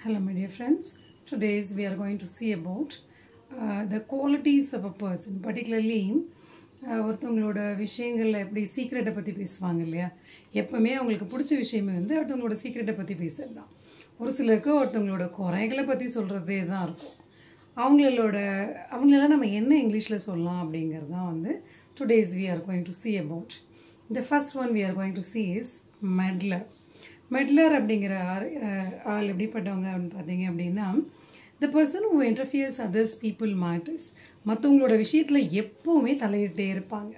Hello my dear friends, today we are going to see about the qualities of a person, particularly ஒருத்தவங்களோட விஷயங்கள்ல எப்படி சீக்ரெட்டை பற்றி பேசுவாங்க இல்லையா. எப்பவுமே அவங்களுக்கு பிடிச்ச விஷயமே ஒருத்தவங்களோட சீக்ரெட்டை பற்றி பேசுறது தான். ஒரு சிலருக்கு ஒருத்தவங்களோட குறைகளை பற்றி சொல்கிறதே தான் இருக்கும். அவங்களெல்லாம் நம்ம என்ன இங்கிலீஷில் சொல்லலாம் அப்படிங்கிறது தான் today's we are going to see about. The first one we are going to see is meddler. Meddler அப்படிங்கிற ஆள் எப்படிப்பட்டவங்க அப்படின்னு பார்த்தீங்க அப்படின்னா, the person who interferes others people matters. மற்றவங்களோட விஷயத்தில் எப்போவுமே தலையிட்டே இருப்பாங்க.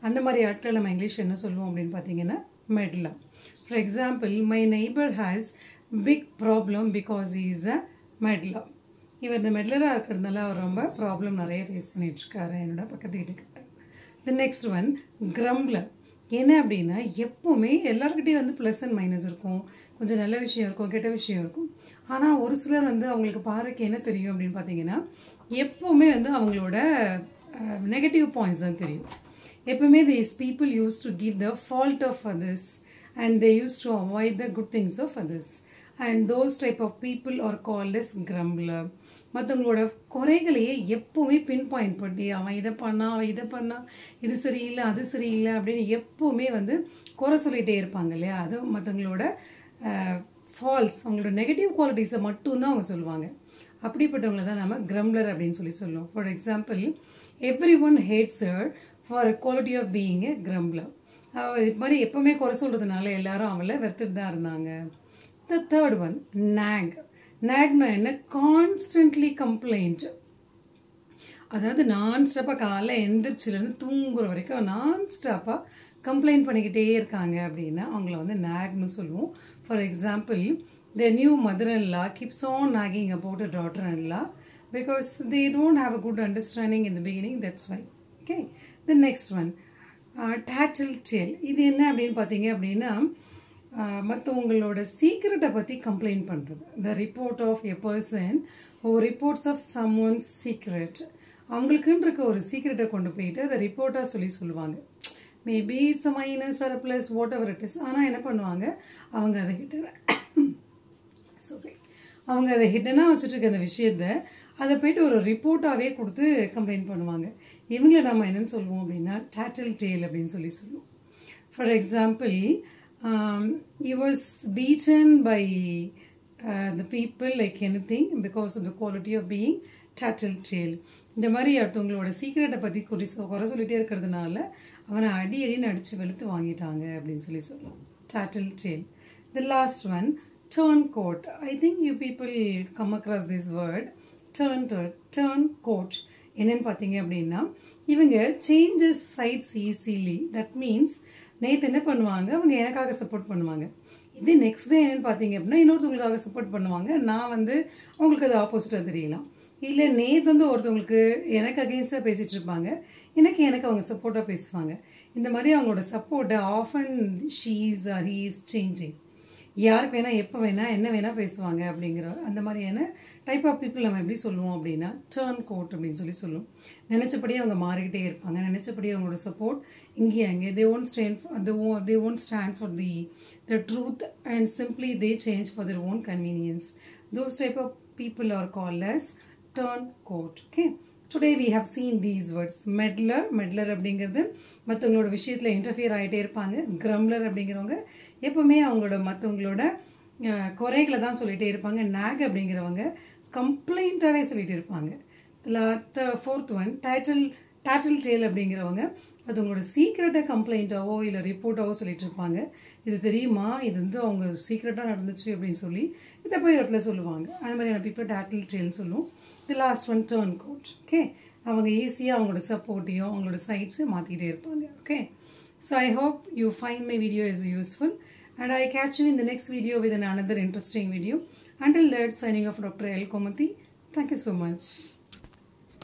அந்த மாதிரி ஆட்களை நம்ம இங்கிலீஷ் என்ன சொல்லுவோம் அப்படின்னு பார்த்தீங்கன்னா meddler. For example, my neighbor has big problem because he is a meddler. இவர் இந்த மெட்லராக இருக்கிறதுனால அவர் ரொம்ப ப்ராப்ளம் நிறைய ஃபேஸ் பண்ணிகிட்ருக்காரு என்னோட பக்கத்து வீட்டுக்கிட்ட. The next one, grumbler. என்ன அப்படின்னா, எப்போவுமே எல்லாருக்கிட்டையும் ப்ளஸ் அண்ட் மைனஸ் இருக்கும், கொஞ்சம் நல்ல விஷயம் இருக்கும், கெட்ட விஷயம் இருக்கும். ஆனால் ஒரு சிலர் அவங்களுக்கு பார்வைக்கு என்ன தெரியும் அப்படின்னு பார்த்தீங்கன்னா, எப்போவுமே அவங்களோட நெகட்டிவ் பாயிண்ட்ஸ் தான் தெரியும். எப்போவுமே these people used to give the fault of others and they used to avoid the good things of others. And those type of people are called as grumbler. மற்றவங்களோட குறைகளையே எப்போவுமே பின் பாயிண்ட் பண்ணி அவன் இதை பண்ணா இது சரியில்லை அது சரியில்லை அப்படின்னு எப்போவுமே குறை சொல்லிகிட்டே இருப்பாங்க இல்லையா. அது மற்றவங்களோட ஃபால்ஸ், அவங்களோட நெகட்டிவ் குவாலிட்டிஸை மட்டும்தான் அவங்க சொல்லுவாங்க. அப்படிப்பட்டவங்களை தான் நம்ம கிரம்லர் அப்படின்னு சொல்லுவோம். For example, everyone hates her for quality of being a grumbler. இது மாதிரி எப்போவுமே குறை சொல்கிறதுனால எல்லாரும் அவளை வெறுத்துட்டு தான் இருந்தாங்க. The third one, nag. Nagனா என்ன? Constantly complaint. அதாவது நான்ஸ்டாப்பாக காலைல எந்திரிச்சிலேருந்து தூங்குற வரைக்கும் நான்ஸ்டாப்பாக கம்ப்ளைண்ட் பண்ணிக்கிட்டே இருக்காங்க அப்படின்னா அவங்கள நாக்னு சொல்லுவோம். For example, the new mother-in-law keeps on nagging about her daughter-in-law because they don't have a good understanding in the beginning, that's why. Okay, the next one, tattletale. இது என்ன அப்படின்னு பார்த்தீங்க அப்படின்னா, மற்றவங்களோட சீக்ரெட்டை பற்றி கம்ப்ளைண்ட் பண்ணுறது. The report of a person or reports of someone's secret. அவங்களுக்குன்னு இருக்க ஒரு சீக்ரெட்டை கொண்டு போயிட்டு அதை ரிப்போர்ட்டாக சொல்லுவாங்க. Maybe it's a minus or plus whatever it is. ஆனால் என்ன பண்ணுவாங்க, அவங்க அதை ஹிட்டனாக வச்சுட்டு இருக்க அந்த விஷயத்தை அதை போயிட்டு ஒரு ரிப்போர்ட்டாகவே கொடுத்து கம்ப்ளைண்ட் பண்ணுவாங்க. இவங்களை நம்ம என்னென்னு சொல்லுவோம் அப்படின்னா டேட்டில் டேல் அப்படின்னு சொல்லுவோம். For example, he was beaten by the people like anything because of the quality of being tattletale. இந்த மாதிரி அடுத்தவங்களோட சீக்ரெட்டை பற்றி குறை சொல்லிகிட்டே இருக்கிறதுனால அவனை அடின்னு அடித்து வெளுத்து வாங்கிட்டாங்க அப்படின்னு சொல்லுவோம். tattletale. The last one, turncoat. I think you people come across this word, turncoat. என்னன்னு பார்த்தீங்க அப்படின்னா, இவங்க changes sides easily. That means நேற்று என்ன பண்ணுவாங்க, அவங்க எனக்காக சப்போர்ட் பண்ணுவாங்க. இது நெக்ஸ்ட் டே என்னென்னு பார்த்தீங்க அப்படின்னா இன்னொருத்தவங்களுக்காக சப்போர்ட் பண்ணுவாங்க. நான் அவங்களுக்கு அது ஆப்போசிட்டாக தெரியலாம். இல்லை நேற்று ஒருத்தவங்களுக்கு எனக்கு அகெயின்ஸ்டாக பேசிகிட்டு இருப்பாங்க, எனக்கு அவங்க சப்போர்ட்டாக பேசுவாங்க. இந்த மாதிரி அவங்களோட சப்போர்ட்டை often she's or he is changing. யாருக்கு வேணால் எப்போ வேணால் என்ன வேணால் பேசுவாங்க அப்படிங்கிற அந்த மாதிரியான டைப் ஆஃப் பீப்புள் நம்ம எப்படி சொல்லுவோம் அப்படின்னா டர்ன் கோட் அப்படின்னு சொல்லுவோம். நினச்சபடியே அவங்க மாறிக்கிட்டே இருப்பாங்க, நினச்சபடியே அவங்களோட சப்போர்ட் இங்கேயே அங்கே they won't stand for the truth and simply they change for their own convenience. Those type of people are called as turncoat. Okay, today we have seen these words. meddler அப்படிங்கிறது மற்றவங்களோட விஷயத்தில் interfere ஆகிட்டே இருப்பாங்க. கிரம்லர் அப்படிங்கிறவங்க எப்போவுமே அவங்களோட மற்றவங்களோட குறைகளை தான் சொல்லிகிட்டே இருப்பாங்க. நாக் அப்படிங்கிறவங்க கம்ப்ளைண்ட்டாகவே சொல்லிகிட்டு இருப்பாங்க. ஃபோர்த் ஒன், டேட்டில் டேல் அப்படிங்கிறவங்க அது உங்களோட சீக்ரெட்டை கம்ப்ளைண்ட்டாவோ இல்லை ரிப்போர்ட்டாவோ சொல்லிட்டு இருப்பாங்க. இது தெரியுமா, இது அவங்க சீக்ரெட்டாக நடந்துச்சு அப்படின்னு சொல்லி இதை போய் இடத்துல சொல்லுவாங்க. அது மாதிரியான பீப்புள் டேட்டில் டேல் சொல்லுவோம். The last one turncoat. Okay, அவங்க ஈஸியாக அவங்களோட சப்போர்ட்டையும் அவங்களோட சைட்ஸையும் மாற்றிக்கிட்டே இருப்பாங்க. Okay, so I hope you find my video is useful and I catch you in the next video with another interesting video. Until that, signing off, Dr. L. Komati. Thank you so much.